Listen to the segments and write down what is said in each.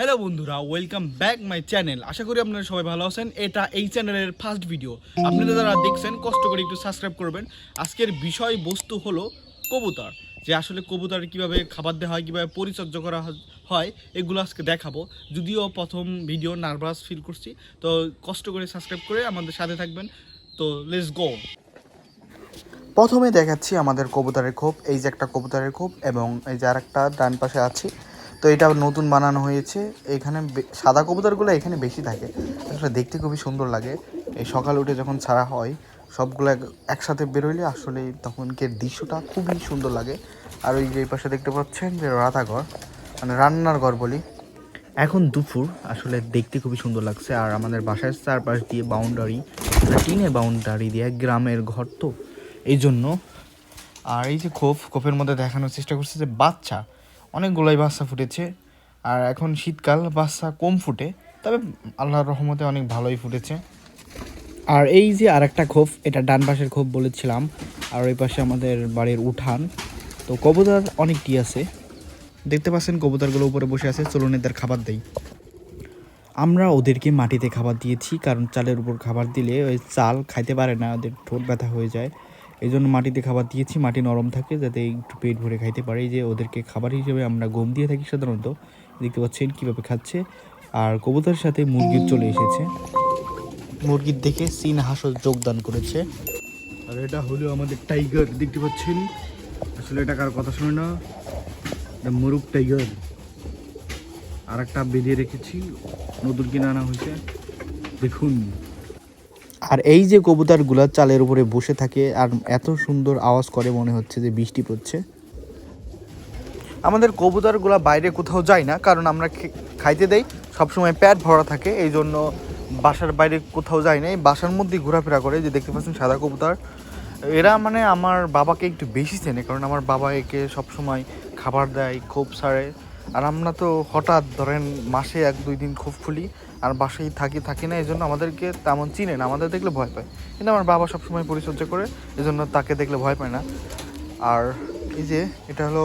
Hello বন্ধুরা, welcome back my channel. আশা করি আপনারা সবাই ভালো আছেন। এটা এই চ্যানেলের ফার্স্ট ভিডিও। আপনারা যারা দেখছেন কষ্ট করে একটু সাবস্ক্রাইব করবেন। আজকের বিষয়বস্তু হলো কবুতর, যে আসলে কবুতর কীভাবে খাবার দেওয়া হয়, কীভাবে পরিচর্যা করা হয়, এগুলো আজকে দেখাবো। যদিও প্রথম ভিডিও নার্ভাস ফিল করছি, তো কষ্ট করে সাবস্ক্রাইব করে আমাদের সাথে থাকবেন। তো লেটস গো। প্রথমে দেখাচ্ছি আমাদের কবুতরের খোপ। এই যে একটা কবুতরের খোপ এবং এই যে আরেকটা ডান পাশে আছে। তো এটা নতুন বানানো হয়েছে। এখানে সাদা কবুতরগুলো এখানে বেশি থাকে, আসলে দেখতে খুবই সুন্দর লাগে। এই সকাল উঠে যখন ছাড়া হয় সবগুলো একসাথে বেরোইলে আসলে তখনকার দৃশ্যটা খুবই সুন্দর লাগে। আর ওই যে পাশে দেখতে পাচ্ছেন যে রান্নাঘর, মানে রান্নার ঘর বলি। এখন দুপুর, আসলে দেখতে খুবই সুন্দর লাগছে। আর আমাদের বাসার চারপাশ দিয়ে বাউন্ডারি, টিনের বাউন্ডারি দিয়ে, গ্রামের ঘর তো এই জন্য। আর এই যে খোপের মধ্যে দেখানোর চেষ্টা করছে যে বাচ্চা, অনেকগুলোই বাচ্চা ফুটেছে। আর এখন শীতকাল, বাচ্চা কম ফুটে, তবে আল্লাহর রহমতে অনেক ভালোই ফুটেছে। আর এই যে আরেকটা খোপ, এটা ডান পাশের খোপ বলেছিলাম। আর ওই পাশে আমাদের বাড়ির উঠান। তো কবুতর অনেকটি আছে, দেখতে পাচ্ছেন কবুতরগুলো উপরে বসে আছে। চলুন এদের খাবার দেই। আমরা ওদেরকে মাটিতে খাবার দিয়েছি, কারণ চালের উপর খাবার দিলে ওই চাল খাইতে পারে না, ওদের ঠোঁট ব্যথা হয়ে যায়। এই জন্য মাটিতে খাবার দিয়েছি, মাটি নরম থাকে যাতে একটু পেট ভরে খাইতে পারে। এই যে ওদেরকে খাবার হিসেবে আমরা গম দিয়ে থাকি সাধারণত। দেখতে পাচ্ছেন কীভাবে খাচ্ছে। আর কবুতরের সাথে মুরগির চলে এসেছে, মুরগির দেখে সিন হাসল যোগদান করেছে। আর এটা হলো আমাদের টাইগার, দেখতে পাচ্ছেন। আসলে এটা কার কথা শুনে না, এটা মুরুগ টাইগার। আর একটা বেঁধে রেখেছি, নতুন কিনে আনা হয়েছে, দেখুন। আর এই যে কবুতরগুলো চালের উপরে বসে থাকে আর এত সুন্দর আওয়াজ করে, মনে হচ্ছে যে বৃষ্টি পড়ছে। আমাদের কবুতরগুলো বাইরে কোথাও যায় না, কারণ আমরা খাইতে দেই, সবসময় পেট ভরা থাকে। এই জন্য বাসার বাইরে কোথাও যায় না, এই বাসার মধ্যেই ঘোরাফেরা করে। যে দেখতে পাচ্ছেন সাদা কবুতর, এরা মানে আমার বাবাকে একটু বেশি চেনে, কারণ আমার বাবা একে সবসময় খাবার দেয়, খোপ ছাড়ে। আর আমরা তো হঠাৎ ধরেন মাসে 1-2 দিন খোপ খুলি আর বাসায় থাকি না, এই জন্য আমাদেরকে তেমন চিনে না, আমাদের দেখলে ভয় পায়। কিন্তু আমার বাবা সবসময় পরিচর্যা করে, এই জন্য তাকে দেখলে ভয় পায় না। আর এই যে এটা হলো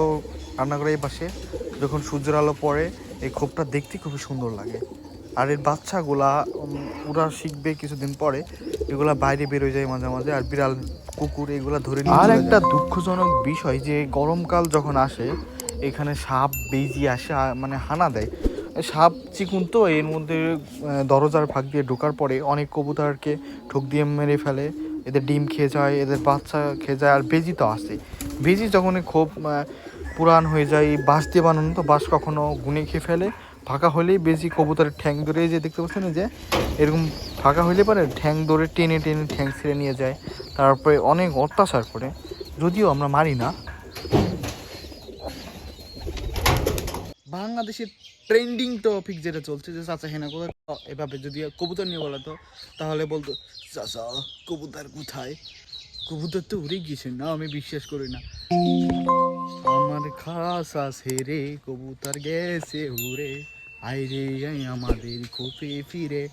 রান্নাঘরের এই পাশে, যখন সূর্যের আলো পড়ে এই খোপটা দেখতে খুবই সুন্দর লাগে। আর এর বাচ্চাগুলা ওরা শিখবে কিছুদিন পরে, এগুলা বাইরে বেরোয় যায় মাঝে মাঝে। আর বিড়াল, কুকুর এগুলা ধরে নিয়ে। আর একটা দুঃখজনক বিষয় যে গরমকাল যখন আসে এখানে সাপ বেজি আসে, মানে হানা দেয়। সাপ চিকুন তো, এর মধ্যে দরজার ফাঁক দিয়ে ঢোকার পরে অনেক কবুতরকে ঠোক দিয়ে মেরে ফেলে। এদের ডিম খেয়ে যায়, এদের বাচ্চা খেয়ে যায়। আর বেজি তো আসে, বেজি যখন খুব পুরান হয়ে যায়, বাঁশ দিয়ে বানানো তো, বাঁশ কখনো গুনে খেয়ে ফেলে। ফাঁকা হলেই বেশি কবুতরের ঠ্যাং ধরে, যে দেখতে পাচ্ছেন যে এরকম ফাঁকা হইলে পারে ঠ্যাং ধরে টেনে টেনে ঠ্যাং ছেড়ে নিয়ে যায়। তারপরে অনেক অত্যাচার করে, যদিও আমরা মারি না। বাংলাদেশের ট্রেন্ডিং টপিক যেটা চলছে, যে চাচা হেনা কোথায়, এভাবে যদি কবুতর নিয়ে বলা তো, তাহলে বলতো চাচা কবুতর কোথায়, কবুতর তো উড়ে গিয়েছে। না, আমি বিশ্বাস করি না। আমার খাস আছে রে, কবুতর গেছে উড়ে, আয় রে আমাদের খোপে ফিরে।